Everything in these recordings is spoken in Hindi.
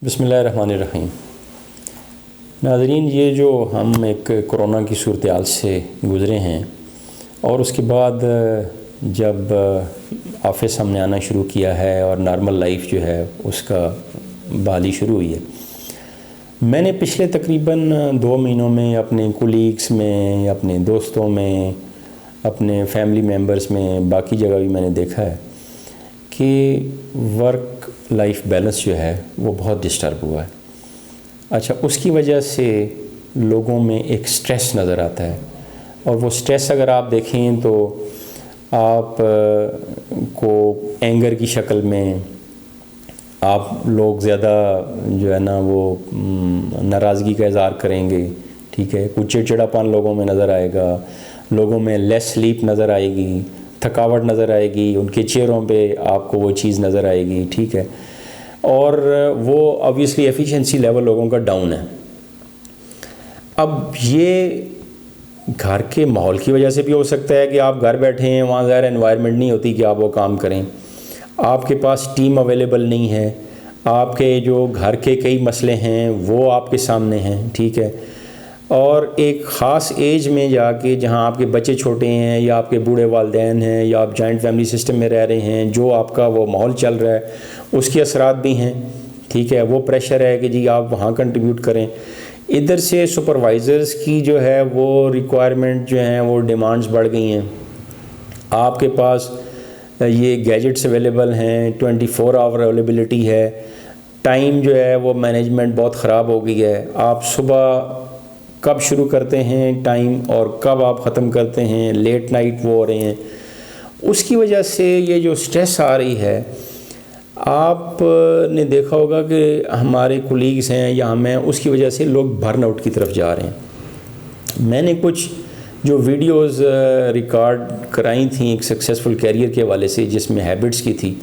बिस्मिल्लाहिर्रहमानिर्रहीम। नाज़रीन, ये जो हम एक कोरोना की सूरत-ए-हाल से गुज़रे हैं और उसके बाद जब ऑफ़िस हमने आना शुरू किया है और नॉर्मल लाइफ जो है उसका बहाली शुरू हुई है, मैंने पिछले तकरीबन 2 महीनों में अपने कोलीग्स में, अपने दोस्तों में, अपने फैमिली मेम्बर्स में, बाकी जगह भी मैंने देखा है कि वर्क लाइफ बैलेंस जो है वो बहुत डिस्टर्ब हुआ है। अच्छा, उसकी वजह से लोगों में एक स्ट्रेस नज़र आता है और वो स्ट्रेस अगर आप देखें तो आप को एंगर की शक्ल में आप लोग ज़्यादा जो है ना वो नाराज़गी का इज़हार करेंगे, ठीक है। कुछ चिड़चिड़ापन लोगों में नज़र आएगा, लोगों में लेस स्लीप नज़र आएगी, थकावट नज़र आएगी, उनके चेहरों पे आपको वो चीज़ नज़र आएगी, ठीक है। और वो ऑब्वियसली एफिशिएंसी लेवल लोगों का डाउन है। अब ये घर के माहौल की वजह से भी हो सकता है कि आप घर बैठे हैं, वहाँ ज़ाहिर एनवायरनमेंट नहीं होती कि आप वो काम करें, आपके पास टीम अवेलेबल नहीं है, आपके जो घर के कई मसले हैं वो आपके सामने हैं, ठीक है। और एक ख़ास एज में जाके जहाँ आपके बच्चे छोटे हैं या आपके बूढ़े वालिदैन हैं या आप जॉइंट फैमिली सिस्टम में रह रहे हैं, जो आपका वो माहौल चल रहा है उसके असरात भी हैं, ठीक है। वो प्रेशर है कि जी आप वहाँ कंट्रीब्यूट करें। इधर से सुपरवाइज़र्स की जो है वो रिक्वायरमेंट जो हैं वो डिमांड्स बढ़ गई हैं। आपके पास ये गैजेट्स अवेलेबल हैं, 24 आवर अवेलेबिलिटी है, टाइम जो है वो मैनेजमेंट बहुत ख़राब हो गई है। आप सुबह कब शुरू करते हैं टाइम और कब आप ख़त्म करते हैं, लेट नाइट वो हो रहे हैं। उसकी वजह से ये जो स्ट्रेस आ रही है, आपने देखा होगा कि हमारे कोलीग्स हैं या हम हैं, उसकी वजह से लोग बर्नआउट की तरफ जा रहे हैं। मैंने कुछ जो वीडियोस रिकॉर्ड कराई थी एक सक्सेसफुल कैरियर के हवाले से, जिसमें हैबिट्स की थी।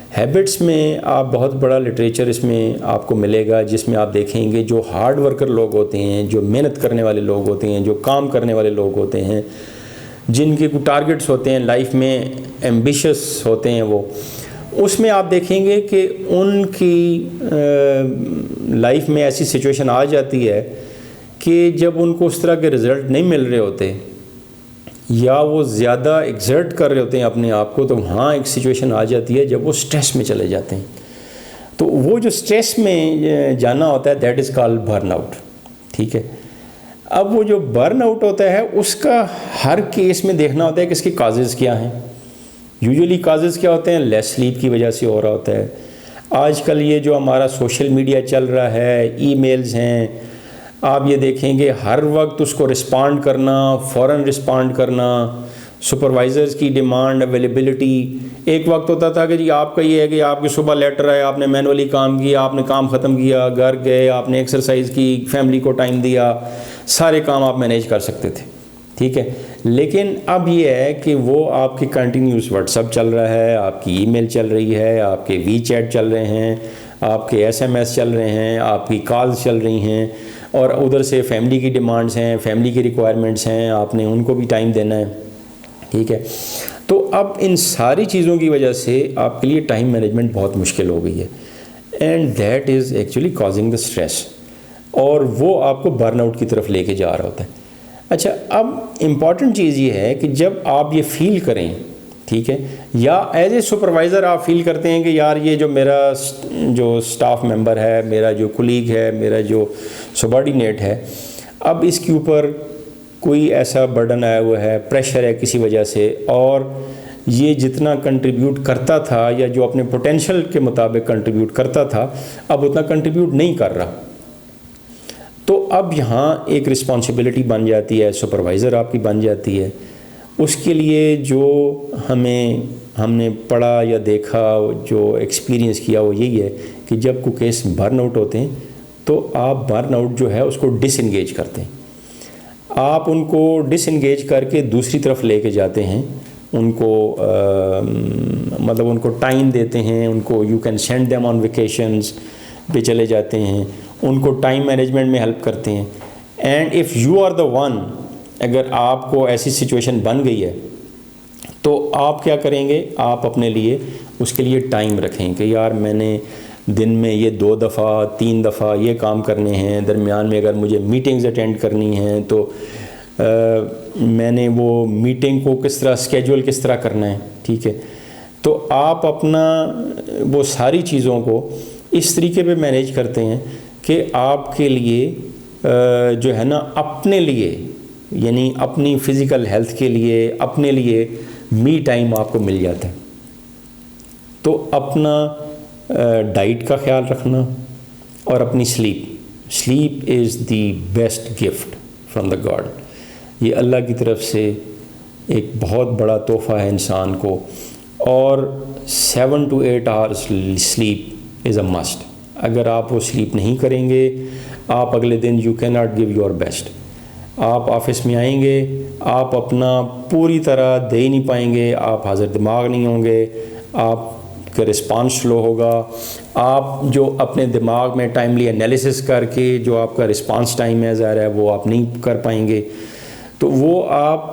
हैबिट्स में आप बहुत बड़ा लिटरेचर इसमें आपको मिलेगा, जिसमें आप देखेंगे जो हार्ड वर्कर लोग होते हैं, जो मेहनत करने वाले लोग होते हैं, जो काम करने वाले लोग होते हैं, जिनके कुछ टारगेट्स होते हैं लाइफ में, एम्बिशियस होते हैं वो, उसमें आप देखेंगे कि उनकी लाइफ में ऐसी सिचुएशन आ जाती है कि जब उनको उस तरह के रिज़ल्ट नहीं मिल रहे होते या वो ज़्यादा एक्सर्ट कर रहे होते हैं अपने आप को, तो वहाँ एक सिचुएशन आ जाती है जब वो स्ट्रेस में चले जाते हैं। तो वो जो स्ट्रेस में जाना होता है, दैट इज़ कॉल्ड बर्नआउट, ठीक है। अब वो जो बर्नआउट होता है उसका हर केस में देखना होता है कि इसके काजेज़ क्या हैं। यूजुअली काजेज़ क्या होते हैं, लेस स्लीप की वजह से हो रहा होता है। आजकल ये जो हमारा सोशल मीडिया चल रहा है, ईमेल्स हैं, आप ये देखेंगे हर वक्त उसको रिस्पॉन्ड करना, फ़ौरन रिस्पॉन्ड करना, सुपरवाइज़र्स की डिमांड, अवेलेबिलिटी। एक वक्त होता था कि जी आपका ये है कि आपकी सुबह लेटर आए, आपने मैनुअली काम किया, आपने काम ख़त्म किया, घर गए, आपने एक्सरसाइज की, फैमिली को टाइम दिया, सारे काम आप मैनेज कर सकते थे, ठीक है। लेकिन अब ये है कि वो आपकी कंटिन्यूस व्हाट्सअप चल रहा है, आपकी ईमेल चल रही है, आपके वी चैट चल रहे हैं, आपके SMS चल रहे हैं, आपकी कॉल्स चल रही हैं, और उधर से फैमिली की डिमांड्स हैं, फैमिली की रिक्वायरमेंट्स हैं, आपने उनको भी टाइम देना है, ठीक है। तो अब इन सारी चीज़ों की वजह से आपके लिए टाइम मैनेजमेंट बहुत मुश्किल हो गई है, and that is actually causing the stress, और वो आपको बर्नआउट की तरफ लेके जा रहा होता है। अच्छा, अब इम्पॉर्टेंट चीज़ ये है कि जब आप ये फील करें, ठीक है, या एज ए सुपरवाइज़र आप फील करते हैं कि यार ये जो मेरा जो स्टाफ मेंबर है, मेरा जो कुलीग है, मेरा जो सबॉर्डिनेट है, अब इसके ऊपर कोई ऐसा बर्डन आया हुआ है, प्रेशर है किसी वजह से, और ये जितना कंट्रीब्यूट करता था या जो अपने पोटेंशियल के मुताबिक कंट्रीब्यूट करता था, अब उतना कंट्रीब्यूट नहीं कर रहा। तो अब यहाँ एक रिस्पॉन्सिबिलिटी बन जाती है, सुपरवाइज़र आपकी बन जाती है। उसके लिए जो हमने पढ़ा या देखा, जो एक्सपीरियंस किया, वो यही है कि जब कोई केस बर्नआउट होते हैं तो आप बर्नआउट जो है उसको डिसएंगेज करते हैं। आप उनको डिसएंगेज करके दूसरी तरफ लेके जाते हैं, उनको मतलब उनको टाइम देते हैं, उनको you can send them on vacations पे चले जाते हैं, उनको टाइम मैनेजमेंट में हेल्प करते हैं। And if you are the one, अगर आपको ऐसी सिचुएशन बन गई है तो आप क्या करेंगे, आप अपने लिए उसके लिए टाइम रखें कि यार मैंने दिन में ये 2 दफ़ा 3 दफ़ा ये काम करने हैं, दरमियान में अगर मुझे मीटिंग्स अटेंड करनी हैं तो मैंने वो मीटिंग को किस तरह स्केड्यूल किस तरह करना है, ठीक है। तो आप अपना वो सारी चीज़ों को इस तरीके पे मैनेज करते हैं कि आपके लिए जो है ना अपने लिए, यानी अपनी फ़िज़िकल हेल्थ के लिए, अपने लिए मी टाइम आपको मिल जाता है। तो अपना डाइट का ख्याल रखना और अपनी sleep is the best gift from the God. ये अल्लाह की तरफ से एक बहुत बड़ा तोहफ़ा है इंसान को। और 7 to 8 hours sleep is a must. अगर आप वो स्लीप नहीं करेंगे, आप अगले दिन you can not give your best. आप ऑफिस में आएंगे, आप अपना पूरी तरह दे ही नहीं पाएंगे, आप हाजिर दिमाग नहीं होंगे, आपका रिस्पांस स्लो होगा। आप जो अपने दिमाग में टाइमली एनालिसिस करके जो आपका रिस्पांस टाइम है ज़ाहिर है वो आप नहीं कर पाएंगे, तो वो आप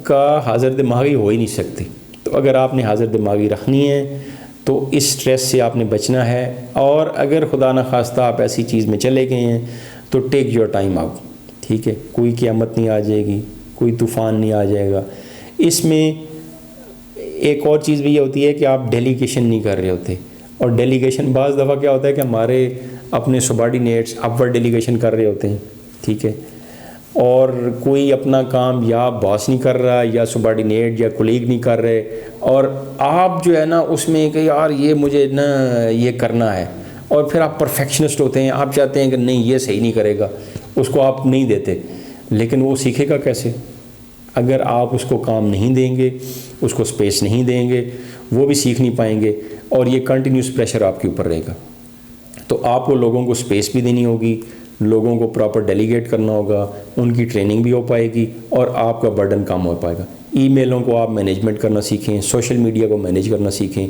का हाजिर दिमागी हो ही नहीं सकती। तो अगर आपने हाजिर दिमागी रखनी है तो इस स्ट्रेस से आपने बचना है। और अगर खुदा न खास्ता आप ऐसी चीज़ में चले गए हैं तो टेक योर टाइम आउट, ठीक है। कोई क़यामत नहीं आ जाएगी, कोई तूफ़ान नहीं आ जाएगा। इसमें एक और चीज़ भी ये होती है कि आप डेलीगेशन नहीं कर रहे होते। और डेलीगेशन बाज़ दफ़ा क्या होता है कि हमारे अपने सबॉर्डिनेट्स अपवर्ड डेलीगेशन कर रहे होते हैं, ठीक है। और कोई अपना काम या बॉस नहीं कर रहा या सबॉर्डिनेट या कोलीग नहीं कर रहे, और आप जो है ना उसमें कि यार ये मुझे ना ये करना है, और फिर आप परफेक्शनिस्ट होते हैं, आप चाहते हैं कि नहीं ये सही नहीं करेगा, उसको आप नहीं देते। लेकिन वो सीखेगा कैसे? अगर आप उसको काम नहीं देंगे, उसको स्पेस नहीं देंगे, वो भी सीख नहीं पाएंगे और ये कंटिन्यूस प्रेशर आपके ऊपर रहेगा। तो आपको लोगों को स्पेस भी देनी होगी, लोगों को प्रॉपर डेलीगेट करना होगा, उनकी ट्रेनिंग भी हो पाएगी और आपका बर्डन कम हो पाएगा। ईमेलों को आप मैनेजमेंट करना सीखें, सोशल मीडिया को मैनेज करना सीखें,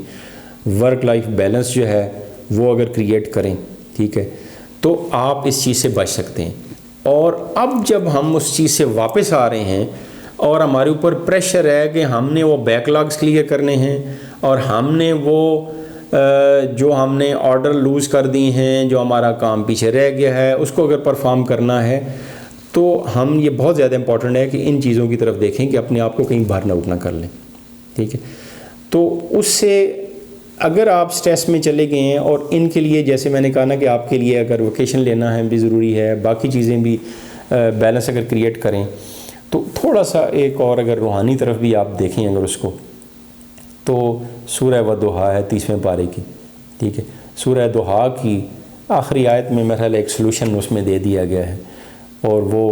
वर्क लाइफ बैलेंस जो है वो अगर क्रिएट करें, ठीक है, तो आप इस चीज़ से बच सकते हैं। और अब जब हम उस चीज़ से वापस आ रहे हैं और हमारे ऊपर प्रेशर है कि हमने वो बैकलॉग्स क्लियर करने हैं और हमने वो जो हमने ऑर्डर लूज़ कर दी हैं, जो हमारा काम पीछे रह गया है, उसको अगर परफॉर्म करना है, तो हम ये बहुत ज़्यादा इम्पॉर्टेंट है कि इन चीज़ों की तरफ देखें कि अपने आप को कहीं बर्न आउट ना कर लें, ठीक है। तो उससे अगर आप स्ट्रेस में चले गए हैं, और इनके लिए जैसे मैंने कहा ना कि आपके लिए अगर वेकेशन लेना है भी ज़रूरी है, बाकी चीज़ें भी बैलेंस अगर क्रिएट करें, तो थोड़ा सा एक और अगर रूहानी तरफ भी आप देखें अगर उसको, तो सूरह वदुहा है 30वें पारे की, ठीक है। सूरह दुहा की आखिरी आयत में मेरा एक सलूशन उसमें दे दिया गया है, और वो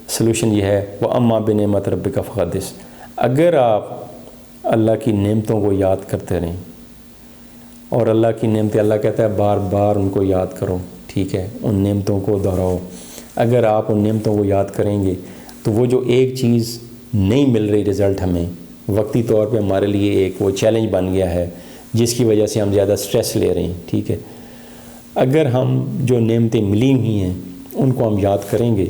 सलूशन ये है, वो अम्मा बिनेमत रब्बिका फ़हदिस। अगर आप अल्लाह की नेमतों को याद करते रहें, और अल्लाह की नेमतें, अल्लाह कहता है बार बार उनको याद करो, ठीक है, उन नेमतों को दोहराओ। अगर आप उन नेमतों को याद करेंगे तो वो जो एक चीज़ नहीं मिल रही रिज़ल्ट हमें वक्ती तौर पे हमारे लिए एक वो चैलेंज बन गया है जिसकी वजह से हम ज़्यादा स्ट्रेस ले रहे हैं, ठीक है। अगर हम जो नेमतें मिली हुई हैं उनको हम याद करेंगे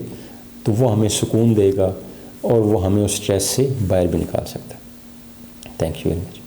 तो वो हमें सुकून देगा और वो हमें उस स्ट्रेस से बाहर भी निकाल सकता है। Thank you very much.